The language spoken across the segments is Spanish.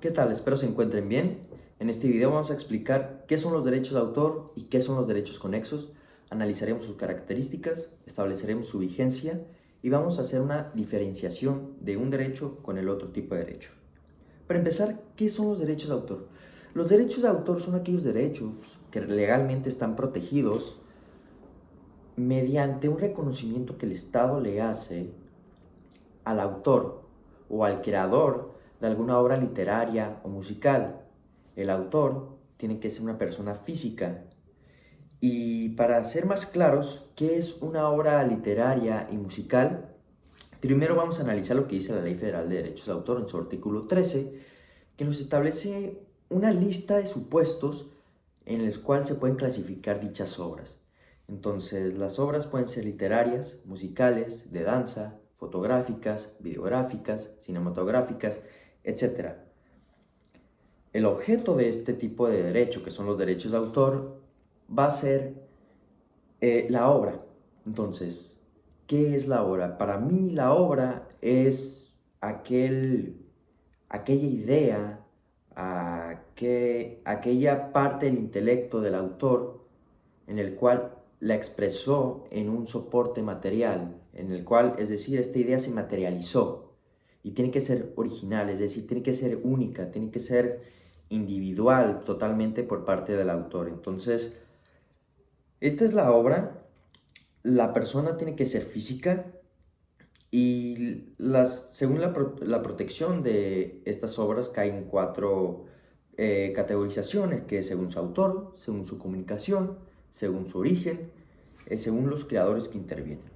¿Qué tal? Espero se encuentren bien. En este video vamos a explicar qué son los derechos de autor y qué son los derechos conexos. Analizaremos sus características, estableceremos su vigencia y vamos a hacer una diferenciación de un derecho con el otro tipo de derecho. Para empezar, ¿qué son los derechos de autor? Los derechos de autor son aquellos derechos que legalmente están protegidos mediante un reconocimiento que el Estado le hace al autor o al creador de alguna obra literaria o musical. El autor tiene que ser una persona física. Y para ser más claros, ¿qué es una obra literaria y musical? Primero vamos a analizar lo que dice la Ley Federal de Derechos de Autor en su artículo 13, que nos establece una lista de supuestos en los cuales se pueden clasificar dichas obras. Entonces, las obras pueden ser literarias, musicales, de danza, fotográficas, videográficas, cinematográficas, etc. El objeto de este tipo de derecho, que son los derechos de autor, va a ser la obra. Entonces, ¿qué es la obra? Para mí la obra es aquella idea, aquella parte del intelecto del autor en el cual la expresó en un soporte material, en el cual, es decir, esta idea se materializó y tiene que ser original, es decir, tiene que ser única, tiene que ser individual totalmente por parte del autor. Entonces, esta es la obra, la persona tiene que ser física y según la protección de estas obras caen cuatro categorizaciones, que es según su autor, según su comunicación, según su origen, según los creadores que intervienen.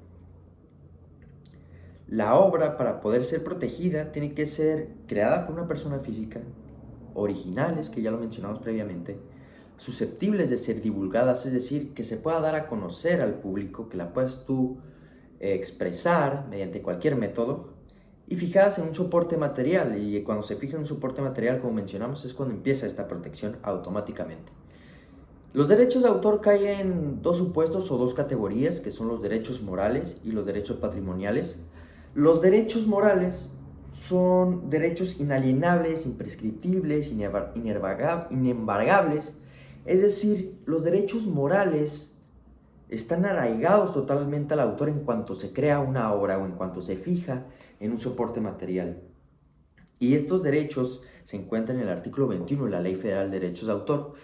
La obra, para poder ser protegida, tiene que ser creada por una persona física, originales, que ya lo mencionamos previamente, susceptibles de ser divulgadas, es decir, que se pueda dar a conocer al público, que la puedas tú expresar mediante cualquier método, y fijadas en un soporte material. Y cuando se fija en un soporte material, como mencionamos, es cuando empieza esta protección automáticamente. Los derechos de autor caen en dos supuestos o dos categorías, que son los derechos morales y los derechos patrimoniales. Los derechos morales son derechos inalienables, imprescriptibles, inembargables. Es decir, los derechos morales están arraigados totalmente al autor en cuanto se crea una obra o en cuanto se fija en un soporte material. Y estos derechos se encuentran en el artículo 21 de la Ley Federal de Derechos de Autor.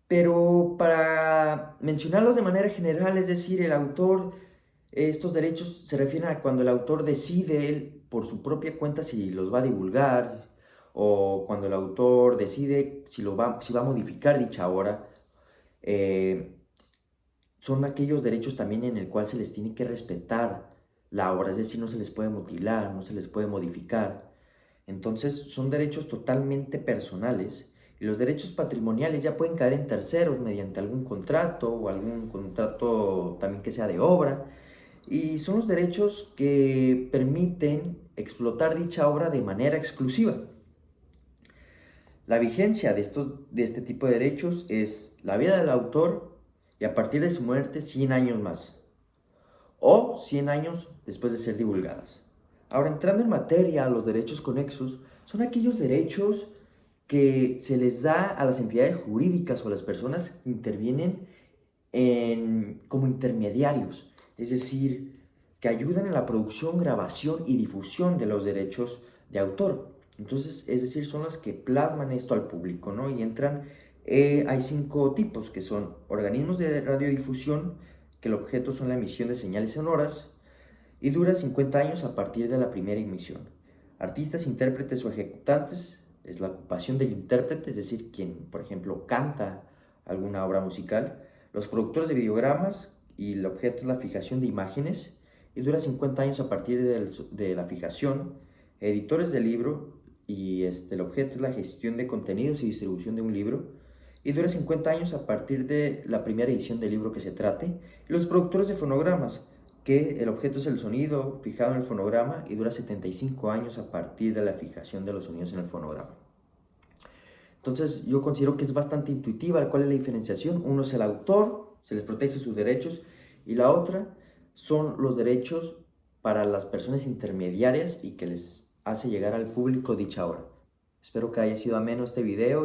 Pero para mencionarlos de manera general, es decir, el autor, estos derechos se refieren a cuando el autor decide él por su propia cuenta si los va a divulgar o cuando el autor decide si va a modificar dicha obra. Eh, Son aquellos derechos también en el cual se les tiene que respetar la obra, es decir, no se les puede mutilar, no se les puede modificar. Entonces son derechos totalmente personales y los derechos patrimoniales ya pueden caer en terceros mediante algún contrato o algún contrato también que sea de obra, y son los derechos que permiten explotar dicha obra de manera exclusiva. La vigencia de este tipo de derechos es la vida del autor y a partir de su muerte 100 años más o 100 años después de ser divulgadas. Ahora, entrando en materia, los derechos conexos son aquellos derechos que se les da a las entidades jurídicas o a las personas que intervienen como intermediarios, es decir, que ayudan en la producción, grabación y difusión de los derechos de autor. Entonces, es decir, son las que plasman esto al público, ¿no? Y entran, hay 5 tipos, que son organismos de radiodifusión, que el objeto son la emisión de señales sonoras y dura 50 años a partir de la primera emisión. Artistas, intérpretes o ejecutantes, es la ocupación del intérprete, es decir, quien, por ejemplo, canta alguna obra musical. Los productores de videogramas, y el objeto es la fijación de imágenes y dura 50 años a partir de la fijación. Editores de libro, y el objeto es la gestión de contenidos y distribución de un libro y dura 50 años a partir de la primera edición del libro que se trate. Y los productores de fonogramas, que el objeto es el sonido fijado en el fonograma y dura 75 años a partir de la fijación de los sonidos en el fonograma. Entonces yo considero que es bastante intuitiva cuál es la diferenciación. Uno es el autor, se les protege sus derechos, y la otra son los derechos para las personas intermediarias y que les hace llegar al público dicha obra. Espero que haya sido ameno este video.